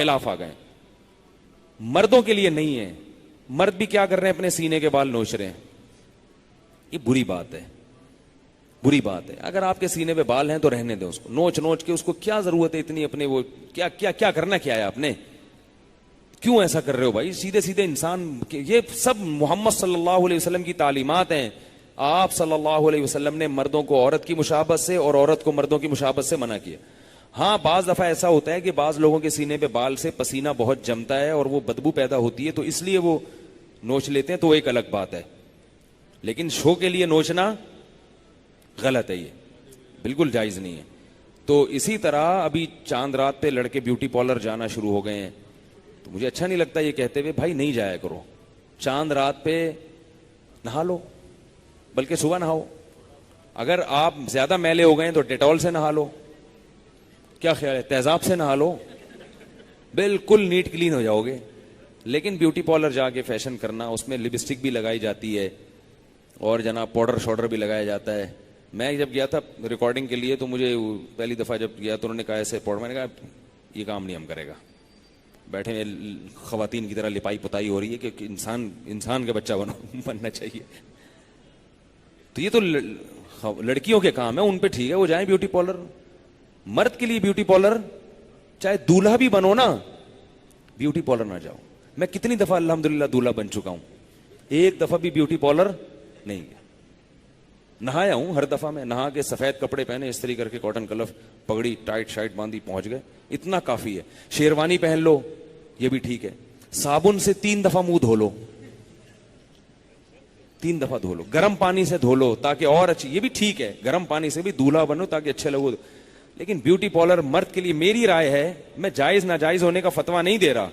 خلاف آ گئے. مردوں کے لیے نہیں ہے. مرد بھی کیا کر رہے ہیں, اپنے سینے کے بال نوچ رہے ہیں. یہ بری بات ہے, بری بات ہے. اگر آپ کے سینے پہ بال ہیں تو رہنے دیں اس کو, نوچ نوچ کے اس کو کیا ضرورت ہے اتنی اپنے, وہ کیا کیا کیا کرنا کیا ہے آپ نے, کیوں ایسا کر رہے ہو بھائی؟ سیدھے سیدھے انسان, یہ سب محمد صلی اللہ علیہ وسلم کی تعلیمات ہیں. آپ صلی اللہ علیہ وسلم نے مردوں کو عورت کی مشابہت سے اور عورت کو مردوں کی مشابہت سے منع کیا. ہاں بعض دفعہ ایسا ہوتا ہے کہ بعض لوگوں کے سینے پہ بال سے پسینہ بہت جمتا ہے اور وہ بدبو پیدا ہوتی ہے, تو اس لیے وہ نوچ لیتے ہیں, تو ایک الگ بات ہے. لیکن شو کے لیے نوچنا غلط ہے, یہ بالکل جائز نہیں ہے. تو اسی طرح ابھی چاند رات پہ لڑکے بیوٹی پارلر جانا شروع ہو گئے ہیں. تو مجھے اچھا نہیں لگتا یہ کہتے ہوئے, بھائی نہیں جایا کرو. چاند رات پہ نہا لو, بلکہ صبح نہاؤ. اگر آپ زیادہ میلے ہو گئے ہیں تو ڈیٹول سے نہا لو. کیا خیال ہے, تیزاب سے نہا لو, بالکل نیٹ کلین ہو جاؤ گے. لیکن بیوٹی پارلر جا کے فیشن کرنا, اس میں لپسٹک بھی لگائی جاتی ہے اور جناب پاؤڈر شوڈر بھی لگایا جاتا ہے. میں جب گیا تھا ریکارڈنگ کے لیے تو مجھے پہلی دفعہ جب گیا تو انہوں نے کہا ایسے پاؤڈر, میں نے کہا یہ کام نہیں ہم کرے گا. بیٹھے میں خواتین کی طرح لپائی پتائی ہو رہی ہے کہ انسان کا بچہ بننا چاہیے. تو یہ تو لڑکیوں کے کام ہے, ان پہ ٹھیک ہے وہ جائیں بیوٹی پارلر. مرد کے لیے بیوٹی پارلر, چاہے دولہا بھی بنو نا, بیوٹی پارلر نہ جاؤ. میں کتنی دفعہ الحمدللہ دولہا بن چکا ہوں, ایک دفعہ بھی بیوٹی پارلر نہیں گیا. نہایا ہوں ہر دفعہ, میں نہا کے سفید کپڑے پہنے اس طریقے کر کے, کاٹن کلف پگڑی ٹائٹ شائٹ باندھی, پہنچ گئے, اتنا کافی ہے. شیروانی پہن لو, یہ بھی ٹھیک ہے. صابن سے 3 دفعہ منہ دھو لو, 3 دفعہ دھو لو, گرم پانی سے دھو لو تاکہ اور اچھی, یہ بھی ٹھیک ہے. گرم پانی سے بھی دولہا بنو تاکہ اچھے لگو. لیکن بیوٹی پارلر مرد کے لیے, میری رائے ہے, میں جائز ناجائز ہونے کا فتویٰ نہیں دے رہا,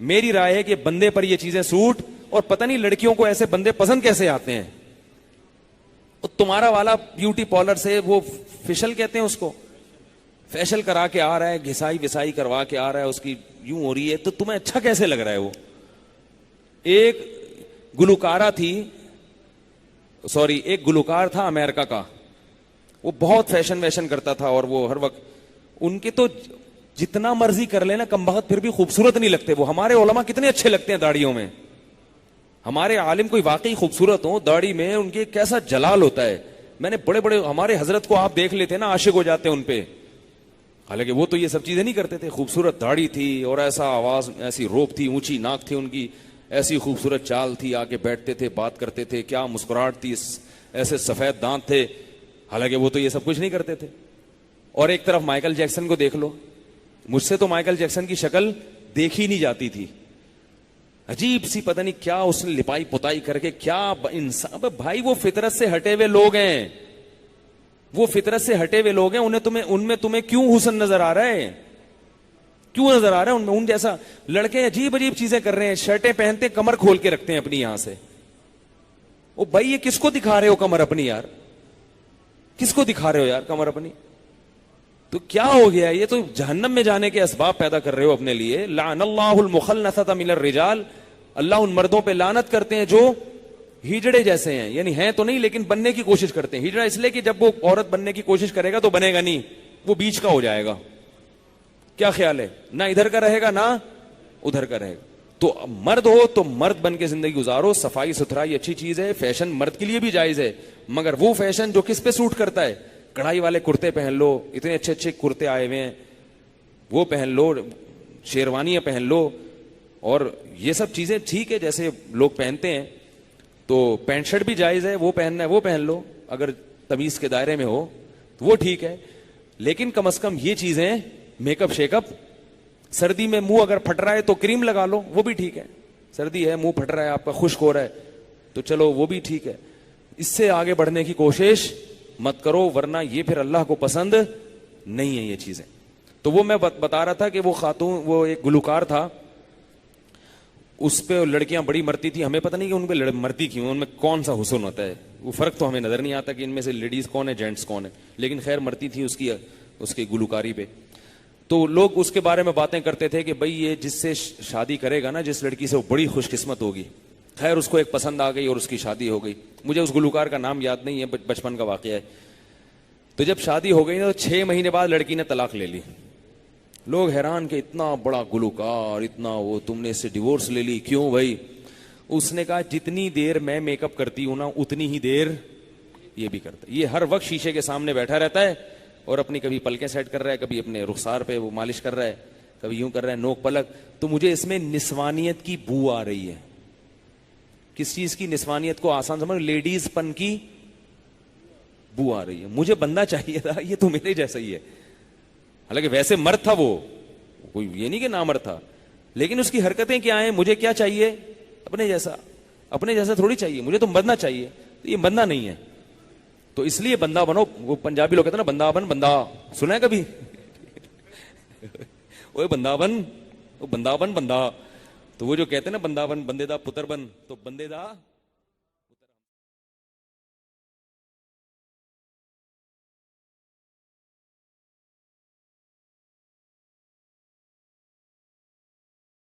میری رائے ہے کہ بندے پر یہ چیزیں سوٹ, اور پتہ نہیں لڑکیوں کو ایسے بندے پسند کیسے آتے ہیں. تمہارا والا بیوٹی پارلر سے وہ فیشل کہتے ہیں اس کو, فیشل کرا کے آ رہا ہے, گھسائی وسائی کروا کے آ رہا ہے, اس کی یوں ہو رہی ہے, تو تمہیں اچھا کیسے لگ رہا ہے؟ وہ ایک گلوکارہ تھی, سوری ایک گلوکار تھا امریکہ کا, وہ بہت فیشن ویشن کرتا تھا, اور وہ ہر وقت ان کے تو جتنا مرضی کر لینا کم بخت پھر بھی خوبصورت نہیں لگتے. وہ ہمارے علماء کتنے اچھے لگتے ہیں داڑھیوں میں, ہمارے عالم کوئی واقعی خوبصورت ہو, داڑھی میں ان کے کیسا جلال ہوتا ہے. میں نے بڑے بڑے ہمارے حضرت کو آپ دیکھ لیتے نا, عاشق ہو جاتے ان پہ. حالانکہ وہ تو یہ سب چیزیں نہیں کرتے تھے. خوبصورت داڑھی تھی اور ایسا آواز, ایسی روپ تھی, اونچی ناک تھی ان کی, ایسی خوبصورت چال تھی, آگے بیٹھتے تھے, بات کرتے تھے, کیا مسکراہٹ تھی, ایسے سفید دانت تھے. حالانکہ وہ تو یہ سب کچھ نہیں کرتے تھے. اور ایک طرف مائیکل جیکسن کو دیکھ لو, مجھ سے تو مائیکل جیکسن کی شکل دیکھی نہیں جاتی تھی. عجیب سی, پتہ نہیں کیا اس نے لپائی پتائی کر کے, کیا انسان بھائی, وہ فطرت سے ہٹے ہوئے لوگ ہیں, وہ فطرت سے ہٹے ہوئے لوگ ہیں. ان میں تمہیں کیوں حسن نظر آ رہا ہے, کیوں نظر آ رہا ہے ان میں؟ ان جیسا لڑکے عجیب عجیب چیزیں کر رہے ہیں, شرٹیں پہنتے کمر کھول کے رکھتے ہیں اپنی یہاں سے. او بھائی یہ کس کو دکھا رہے ہو کمر اپنی یار, کس کو دکھا رہے ہو یار کمر اپنی؟ تو کیا ہو گیا؟ یہ تو جہنم میں جانے کے اسباب پیدا کر رہے ہو اپنے لیے. لعن اللہ المخنثۃ من الرجال, اللہ ان مردوں پہ لعنت کرتے ہیں جو ہجڑے جیسے ہیں, یعنی ہیں تو نہیں لیکن بننے کی کوشش کرتے ہیں. ہجڑا اس لیے کہ جب وہ عورت بننے کی کوشش کرے گا تو بنے گا نہیں, وہ بیچ کا ہو جائے گا. کیا خیال ہے؟ نہ ادھر کا رہے گا نہ ادھر کا رہے گا. تو مرد ہو تو مرد بن کے زندگی گزارو. صفائی ستھرائی اچھی چیز ہے, فیشن مرد کے لیے بھی جائز ہے, مگر وہ فیشن جو کس پہ سوٹ کرتا ہے. کڑھائی والے کرتے پہن لو, اتنے اچھے اچھے کرتے آئے ہوئے ہیں, وہ پہن لو, شیروانیاں پہن لو, اور یہ سب چیزیں ٹھیک ہے جیسے لوگ پہنتے ہیں. تو پینٹ شرٹ بھی جائز ہے, وہ پہننا ہے وہ پہن لو, اگر تمیز کے دائرے میں ہو تو وہ ٹھیک ہے. لیکن کم از کم یہ چیزیں, میک اپ شیک اپ, سردی میں منہ اگر پھٹ رہا ہے تو کریم لگا لو, وہ بھی ٹھیک ہے. سردی ہے, منہ پھٹ رہا ہے آپ کا, خشک ہو رہا ہے, تو چلو وہ بھی ٹھیک ہے. اس سے آگے بڑھنے کی کوشش مت کرو, ورنہ یہ پھر اللہ کو پسند نہیں ہے یہ چیزیں. تو وہ میں بتا رہا تھا کہ وہ خاتون, وہ ایک گلوکار تھا, اس پہ لڑکیاں بڑی مرتی تھی. ہمیں پتہ نہیں کہ ان پہ مرتی کیوں, ان میں کون سا حسن ہوتا ہے, وہ فرق تو ہمیں نظر نہیں آتا کہ ان میں سے لیڈیز کون ہے جینٹس کون ہے, لیکن خیر مرتی تھی اس کی گلوکاری پہ. تو لوگ اس کے بارے میں باتیں کرتے تھے کہ بھئی یہ جس سے شادی کرے گا نا, جس لڑکی سے, وہ بڑی خوش قسمت ہوگی. خیر اس کو ایک پسند آ گئی اور اس کی شادی ہو گئی. مجھے اس گلوکار کا نام یاد نہیں ہے, بچپن کا واقعہ ہے. تو جب شادی ہو گئی نا تو 6 مہینے بعد لڑکی نے طلاق لے لی. لوگ حیران کہ اتنا بڑا گلوکار، اتنا وہ، تم نے اس سے ڈیورس لے لی، کیوں بھائی؟ اس نے کہا جتنی دیر میں میک اپ کرتی ہوں نا اتنی ہی دیر یہ بھی کرتا ہے. یہ ہر وقت شیشے کے سامنے بیٹھا رہتا ہے اور اپنی کبھی پلکیں سیٹ کر رہا ہے، کبھی اپنے رخسار پہ وہ مالش کر رہا ہے، کبھی یوں کر رہا ہے نوک پلک. تو مجھے اس میں نسوانیت کی بو آ رہی ہے. کس چیز کی نسوانیت کو آسان سمجھ، لیڈیز پن کی بو آ رہی ہے. مجھے بندہ چاہیے تھا یہ تو میرے جیسا ہی ہے، حالانکہ ویسے مرد تھا وہ، کوئی یہ نہیں کہ نامرد تھا، لیکن اس کی حرکتیں کیا ہیں. مجھے کیا چاہیے؟ اپنے جیسا. اپنے جیسا تھوڑی چاہیے مجھے، تو بندہ چاہیے. تو یہ بندہ نہیں ہے، تو اس لیے بندہ بنو. وہ پنجابی لوگ کہتے ہیں نا بندہ بن، بندہ سنا ہے کبھی؟ وہ بندہ بن، وہ بندہ بن بندہ. تو وہ جو کہتے ہیں نا بندہ بن، بندے دا پتر بن، تو بندے دا